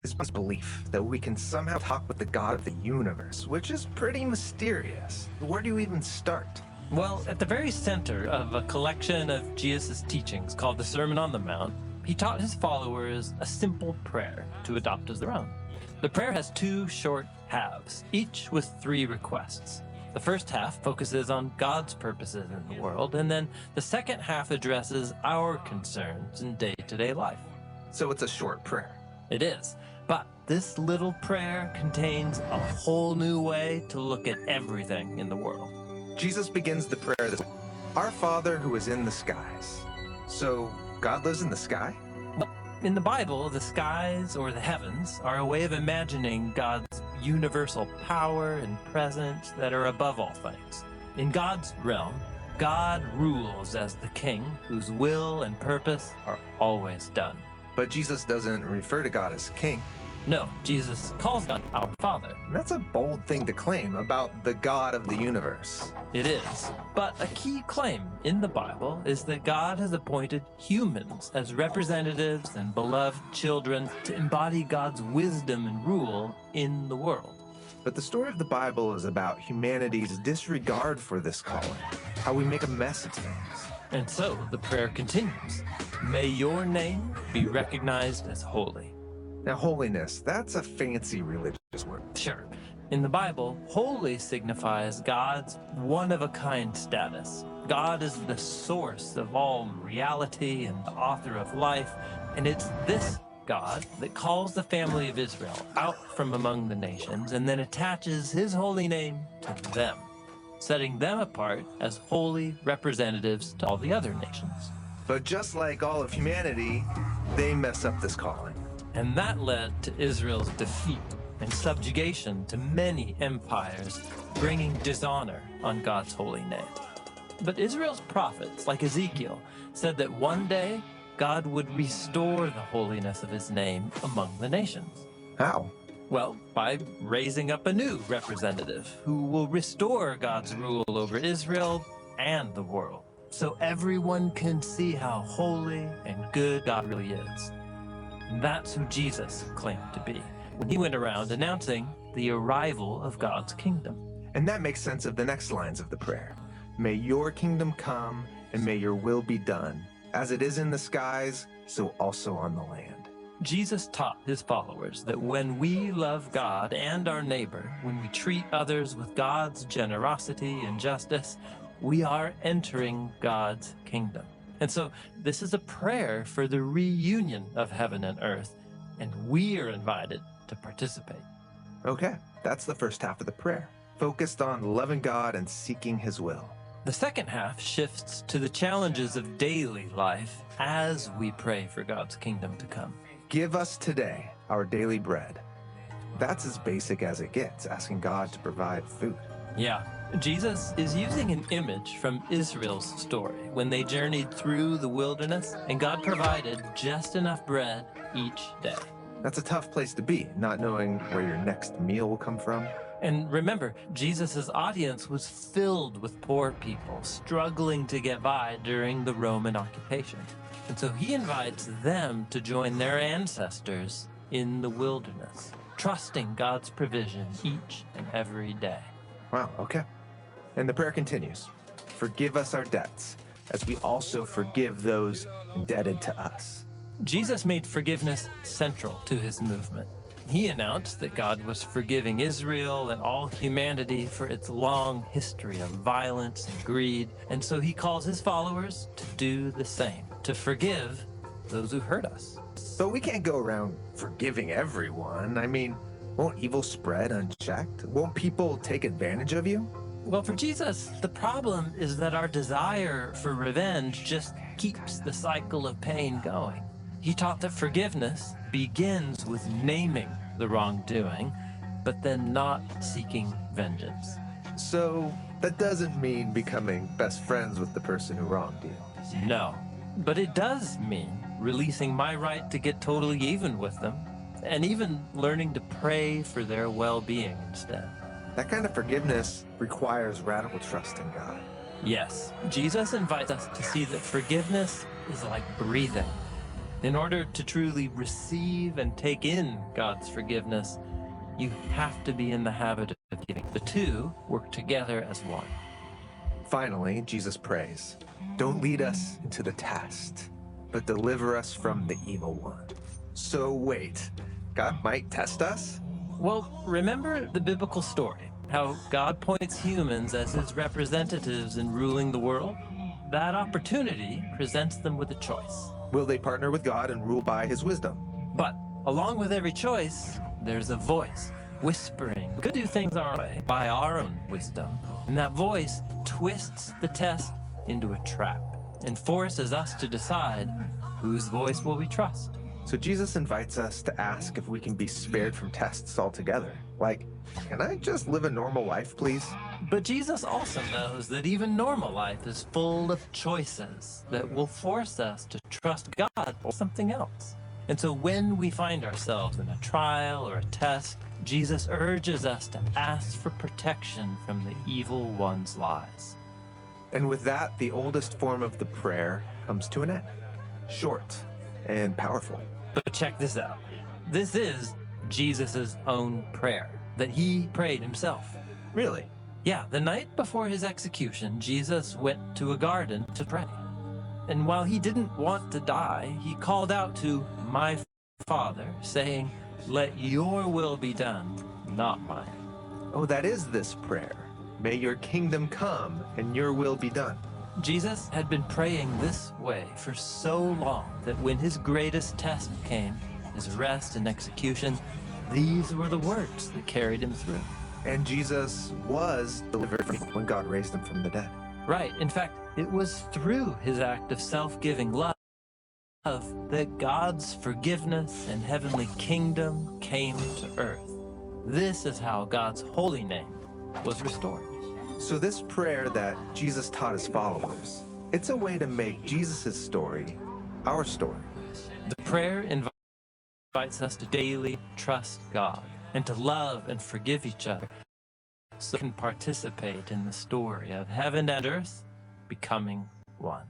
is belief that we can somehow talk with the God of the universe, which is pretty mysterious. Where do you even start? Well, at the very center of a collection of Jesus' teachings called the Sermon on the Mount, he taught his followers a simple prayer to adopt as their own. The prayer has two short halves, each with three requests. The first half focuses on God's purposes in the world, and then the second half addresses our concerns in day-to-day life. So it's a short prayer. It is. But this little prayer contains a whole new way to look at everything in the world. Jesus begins the prayer this way: Our Father who is in the skies. So God lives in the sky? In the Bible, the skies or the heavens are a way of imagining God's universal power and presence that are above all things. In God's realm, God rules as the king whose will and purpose are always done. But Jesus doesn't refer to God as king. No, Jesus calls God our Father. That's a bold thing to claim about the God of the universe. It is. But a key claim in the Bible is that God has appointed humans as representatives and beloved children to embody God's wisdom and rule in the world. But the story of the Bible is about humanity's disregard for this calling, how we make a mess of things. And so the prayer continues. May your name be recognized as holy. Now, holiness, that's a fancy religious word. Sure. In the Bible, holy signifies God's one-of-a-kind status. God is the source of all reality and the author of life, and it's this God that calls the family of Israel out from among the nations and then attaches his holy name to them, setting them apart as holy representatives to all the other nations. But just like all of humanity, they mess up this calling. And that led to Israel's defeat and subjugation to many empires, bringing dishonor on God's holy name. But Israel's prophets, like Ezekiel, said that one day God would restore the holiness of his name among the nations. How? Well, by raising up a new representative who will restore God's rule over Israel and the world, so everyone can see how holy and good God really is. And that's who Jesus claimed to be when he went around announcing the arrival of God's kingdom. And that makes sense of the next lines of the prayer. May your kingdom come, and may your will be done, as it is in the skies, so also on the land. Jesus taught his followers that when we love God and our neighbor, when we treat others with God's generosity and justice, we are entering God's kingdom. And so this is a prayer for the reunion of heaven and earth, and we are invited to participate. Okay, that's the first half of the prayer, focused on loving God and seeking his will. The second half shifts to the challenges of daily life as we pray for God's kingdom to come. Give us today our daily bread. That's as basic as it gets, asking God to provide food. Yeah, Jesus is using an image from Israel's story when they journeyed through the wilderness and God provided just enough bread each day. That's a tough place to be, not knowing where your next meal will come from. And remember, Jesus' audience was filled with poor people struggling to get by during the Roman occupation. And so he invites them to join their ancestors in the wilderness, trusting God's provision each and every day. Wow, okay. And the prayer continues. Forgive us our debts, as we also forgive those indebted to us. Jesus made forgiveness central to his movement. He announced that God was forgiving Israel and all humanity for its long history of violence and greed, and so he calls his followers to do the same, to forgive those who hurt us. But we can't go around forgiving everyone. I mean, won't evil spread unchecked? Won't people take advantage of you? Well, for Jesus, the problem is that our desire for revenge just keeps the cycle of pain going. He taught that forgiveness begins with naming the wrongdoing, but then not seeking vengeance. So that doesn't mean becoming best friends with the person who wronged you. No, but it does mean releasing my right to get totally even with them, and even learning to pray for their well-being instead. That kind of forgiveness requires radical trust in God. Yes, Jesus invites us to see that forgiveness is like breathing. In order to truly receive and take in God's forgiveness, you have to be in the habit of giving. The two work together as one. Finally, Jesus prays, "Don't lead us into the test, but deliver us from the evil one." So wait, God might test us? Well, remember the biblical story, how God points humans as his representatives in ruling the world? That opportunity presents them with a choice. Will they partner with God and rule by his wisdom? But along with every choice, there's a voice whispering, we could do things our way, by our own wisdom. And that voice twists the test into a trap and forces us to decide whose voice will we trust. So Jesus invites us to ask if we can be spared from tests altogether. Like, can I just live a normal life, please? But Jesus also knows that even normal life is full of choices that will force us to trust God or something else. And so when we find ourselves in a trial or a test, Jesus urges us to ask for protection from the evil one's lies. And with that, the oldest form of the prayer comes to an end. Short and powerful. But check this out. This is Jesus' own prayer that he prayed himself. Really? Yeah, the night before his execution, Jesus went to a garden to pray. And while he didn't want to die, he called out to my Father, saying, "Let your will be done, not mine." Oh, that is this prayer. May your kingdom come and your will be done. Jesus had been praying this way for so long that when his greatest test came, his arrest and execution, these were the words that carried him through. And Jesus was delivered when God raised him from the dead. Right. In fact, it was through his act of self-giving love that God's forgiveness and heavenly kingdom came to earth. This is how God's holy name was restored. So this prayer that Jesus taught his followers, it's a way to make Jesus' story our story. The prayer invites us to daily trust God and to love and forgive each other so we can participate in the story of heaven and earth becoming one.